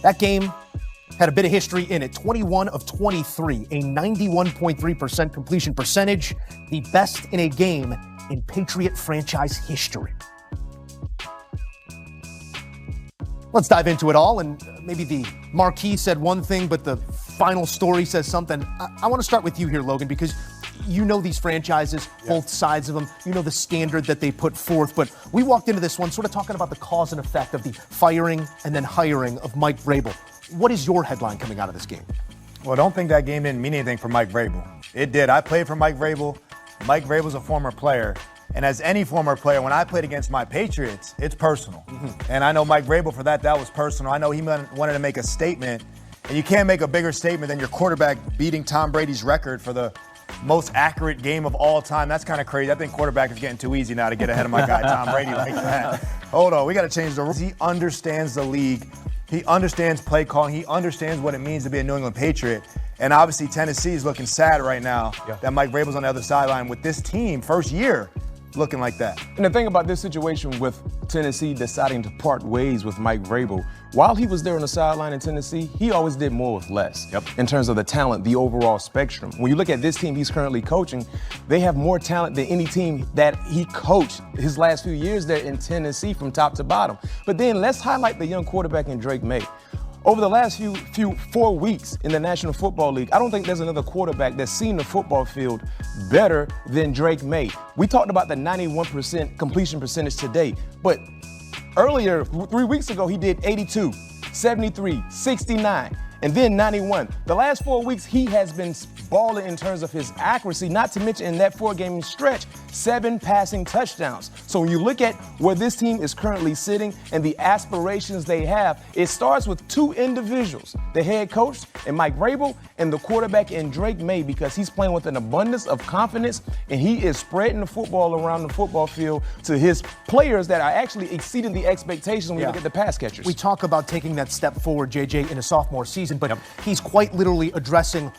That game had a bit of history in it. 21 of 23, a 91.3% completion percentage, the best in a game in Patriot franchise history. Let's dive into it all, and maybe the marquee said one thing, but the final story says something. I want to start with you here, Logan, because you know these franchises, both sides of them. You know the standard that they put forth, but we walked into this one sort of talking about the cause and effect of the firing and then hiring of Mike Vrabel. What is your headline coming out of this game? Well, don't think that game didn't mean anything for Mike Vrabel. It did. I played for Mike Vrabel. Mike Vrabel's a former player. And as any former player, when I played against my Patriots, it's personal. And I know Mike Vrabel, for that was personal. I know he wanted to make a statement. And you can't make a bigger statement than your quarterback beating Tom Brady's record for the most accurate game of all time. That's kind of crazy. I think quarterback is getting too easy now to get ahead of my guy Tom Brady like that. Hold on, we got to change the rules. He understands the league. He understands play calling. He understands what it means to be a New England Patriot. And obviously Tennessee is looking sad right now that Mike Vrabel's on the other sideline with this team, first year, looking like that. And the thing about this situation with Tennessee deciding to part ways with Mike Vrabel, while he was there on the sideline in Tennessee, he always did more with less in terms of the talent, the overall spectrum. When you look at this team he's currently coaching, they have more talent than any team that he coached his last few years there in Tennessee from top to bottom. But then let's highlight the young quarterback in Drake Maye. Over the last 4 weeks in the National Football League, I don't think there's another quarterback that's seen the football field better than Drake Maye. We talked about the 91% completion percentage today, but earlier, 3 weeks ago, he did 82, 73, 69, and then 91. The last 4 weeks, he has been balling in terms of his accuracy, not to mention in that 4-game stretch, 7 passing touchdowns. So when you look at where this team is currently sitting and the aspirations they have, it starts with 2 individuals, the head coach and Mike Vrabel and the quarterback in Drake Maye, because he's playing with an abundance of confidence and he is spreading the football around the football field to his players that are actually exceeding the expectations when you look at the pass catchers. We talk about taking that step forward, JJ, in a sophomore season, but he's quite literally addressing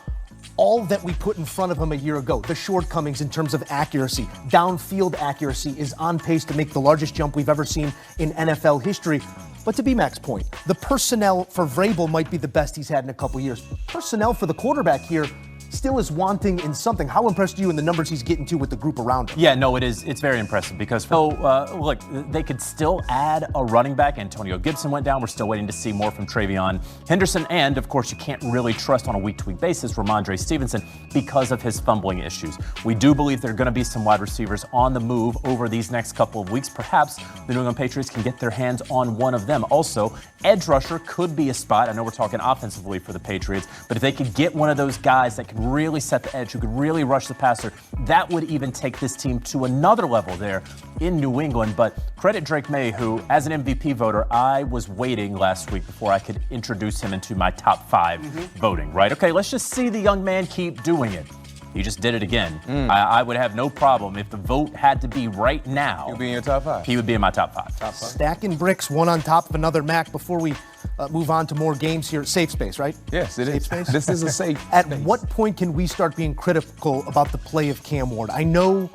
all that we put in front of him a year ago, the shortcomings in terms of accuracy. Downfield accuracy is on pace to make the largest jump we've ever seen in NFL history. But to B-Mac's point, the personnel for Vrabel might be the best he's had in a couple years. Personnel for the quarterback here still is wanting in something. How impressed are you in the numbers he's getting to with the group around him? Yeah, no, it is. It's very impressive because, look, they could still add a running back. Antonio Gibson went down. We're still waiting to see more from Travion Henderson. And, of course, you can't really trust on a week-to-week basis Ramondre Stevenson because of his fumbling issues. We do believe there are going to be some wide receivers on the move over these next couple of weeks. Perhaps the New England Patriots can get their hands on one of them. Also, edge rusher could be a spot. I know we're talking offensively for the Patriots, but if they could get one of those guys that can really set the edge, who could really rush the passer, that would even take this team to another level there in New England. But credit Drake Maye, who, as an MVP voter, I was waiting last week before I could introduce him into my top 5 voting, right? Okay, let's just see the young man keep doing it. He just did it again. I would have no problem if the vote had to be right now. He would be in your top 5. He would be in my top 5. Stacking bricks, one on top of another, Mac, before we move on to more games here. Safe space, right? Yes, it safe is. Space? This is a safe At space. what point can we start being critical about the play of Cam Ward? I know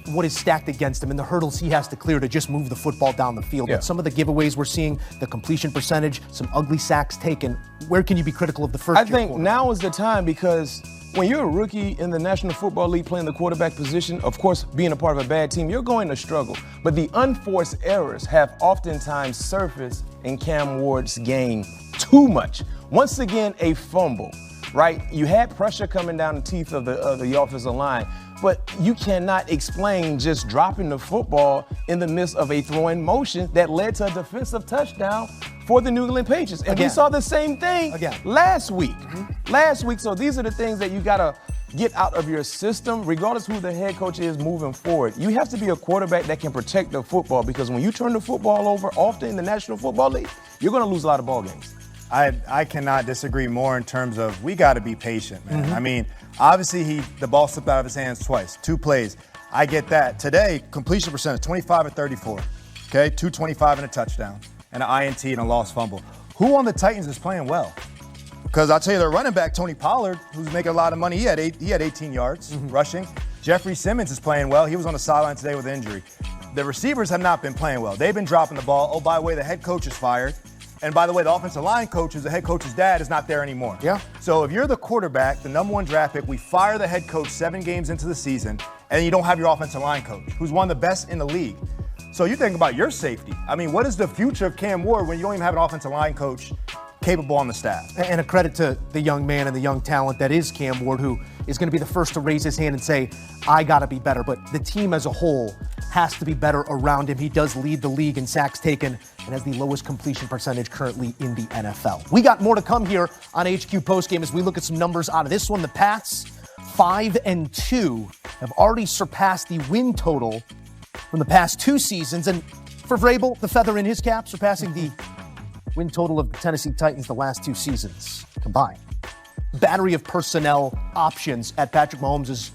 what is stacked against him and the hurdles he has to clear to just move the football down the field. But some of the giveaways we're seeing, the completion percentage, some ugly sacks taken, where can you be critical of the first year? I think now is the time, because when you're a rookie in the National Football League playing the quarterback position, of course, being a part of a bad team, you're going to struggle. But the unforced errors have oftentimes surfaced in Cam Ward's game too much. Once again, a fumble, right? You had pressure coming down the teeth of the offensive line, but you cannot explain just dropping the football in the midst of a throwing motion that led to a defensive touchdown for the New England Patriots. And we saw the same thing last week. Last week. So these are the things that you got to get out of your system, regardless who the head coach is moving forward. You have to be a quarterback that can protect the football, because when you turn the football over often in the National Football League, you're going to lose a lot of ball games. I cannot disagree more in terms of we got to be patient, man. I mean, obviously the ball slipped out of his hands twice, 2 plays. I get that. Today, completion percentage, 25 of 34. Okay, 225 and a touchdown, and an INT and a lost fumble. Who on the Titans is playing well? Because I'll tell you, their running back, Tony Pollard, who's making a lot of money, he had 18 yards rushing. Jeffrey Simmons is playing well. He was on the sideline today with injury. The receivers have not been playing well. They've been dropping the ball. Oh, by the way, the head coach is fired. And by the way, the offensive line coach, who's the head coach's dad, is not there anymore. Yeah. So if you're the quarterback, the number 1 draft pick, we fire the head coach 7 games into the season, and you don't have your offensive line coach, who's one of the best in the league. So you think about your safety. I mean, what is the future of Cam Ward when you don't even have an offensive line coach capable on the staff? And a credit to the young man and the young talent that is Cam Ward, who is going to be the first to raise his hand and say, I got to be better. But the team as a whole has to be better around him. He does lead the league in sacks taken and has the lowest completion percentage currently in the NFL. We got more to come here on HQ Postgame as we look at some numbers out of this one. The Pats, 5-2, have already surpassed the win total from the past 2 seasons. And for Vrabel, the feather in his cap, surpassing the win total of the Tennessee Titans the last 2 seasons combined. Battery of personnel options at Patrick Mahomes'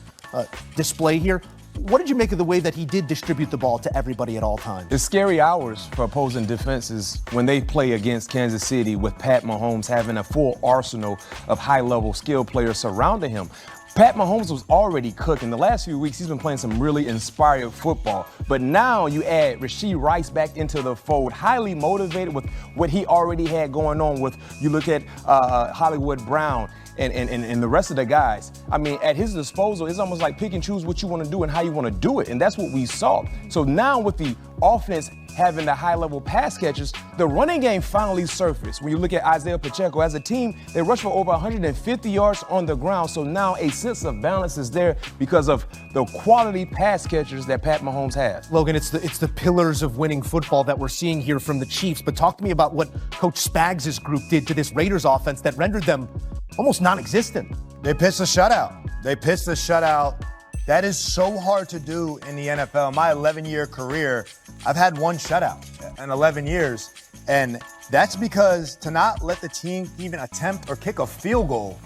display here. What did you make of the way that he did distribute the ball to everybody at all times? It's scary hours for opposing defenses when they play against Kansas City with Pat Mahomes having a full arsenal of high-level skill players surrounding him. Pat Mahomes was already cooking. The last few weeks, he's been playing some really inspired football. But now you add Rashee Rice back into the fold, highly motivated with what he already had going on with, you look at Hollywood Brown and the rest of the guys. I mean, at his disposal, it's almost like pick and choose what you want to do and how you want to do it. And that's what we saw. So now with the offense having the high-level pass catchers, the running game finally surfaced. When you look at Isaiah Pacheco, as a team, they rushed for over 150 yards on the ground. So now a sense of balance is there because of the quality pass catchers that Pat Mahomes has. Logan, it's the pillars of winning football that we're seeing here from the Chiefs. But talk to me about what Coach Spags' group did to this Raiders offense that rendered them almost non-existent. They pitched a shutout. That is so hard to do in the NFL. In my 11-year career, I've had 1 shutout in 11 years. And that's because to not let the team even attempt or kick a field goal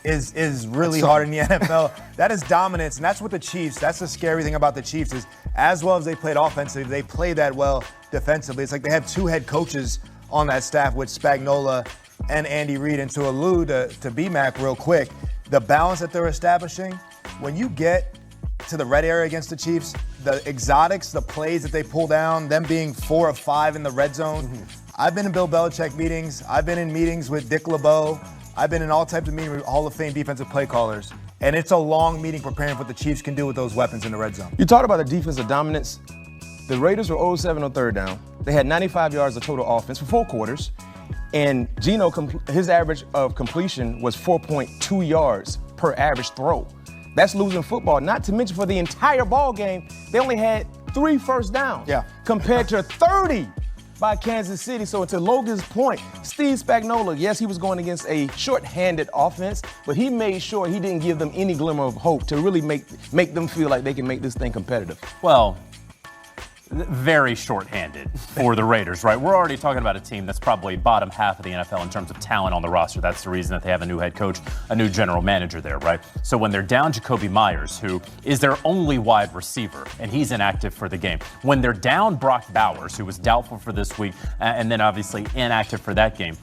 is really hard in the NFL. That is dominance, and that's what the Chiefs, that's the scary thing about the Chiefs is as well as they played offensively, they play that well defensively. It's like they have 2 head coaches on that staff with Spagnuolo and Andy Reid. And to allude to B-Mac real quick, the balance that they're establishing, when you get to the red area against the Chiefs, the exotics, the plays that they pull down, them being 4 of 5 in the red zone. I've been in Bill Belichick meetings. I've been in meetings with Dick LeBeau. I've been in all types of meetings with Hall of Fame defensive play callers. And it's a long meeting preparing for what the Chiefs can do with those weapons in the red zone. You talked about the defensive dominance. The Raiders were 0-7 on 3rd down. They had 95 yards of total offense for 4 quarters. And Geno, his average of completion was 4.2 yards per average throw. That's losing football. Not to mention for the entire ball game, they only had 3 first downs. Yeah. Compared to 30 by Kansas City. So to Logan's point, Steve Spagnuolo, yes, he was going against a short-handed offense, but he made sure he didn't give them any glimmer of hope to really make them feel like they can make this thing competitive. Well, very short-handed for the Raiders, right? We're already talking about a team that's probably bottom half of the NFL in terms of talent on the roster. That's the reason that they have a new head coach, a new general manager there, right? So when they're down Jacoby Myers, who is their only wide receiver, and he's inactive for the game. When they're down Brock Bowers, who was doubtful for this week, and then obviously inactive for that game.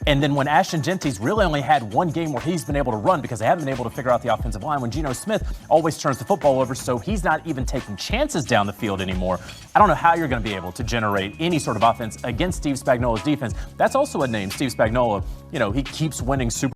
And then when Ashton Genty's really only had 1 game where he's been able to run because they haven't been able to figure out the offensive line, when Geno Smith always turns the football over, so he's not even taking chances down the field anymore. I don't know how you're going to be able to generate any sort of offense against Steve Spagnuolo's defense. That's also a name, Steve Spagnuolo. You know, he keeps winning Super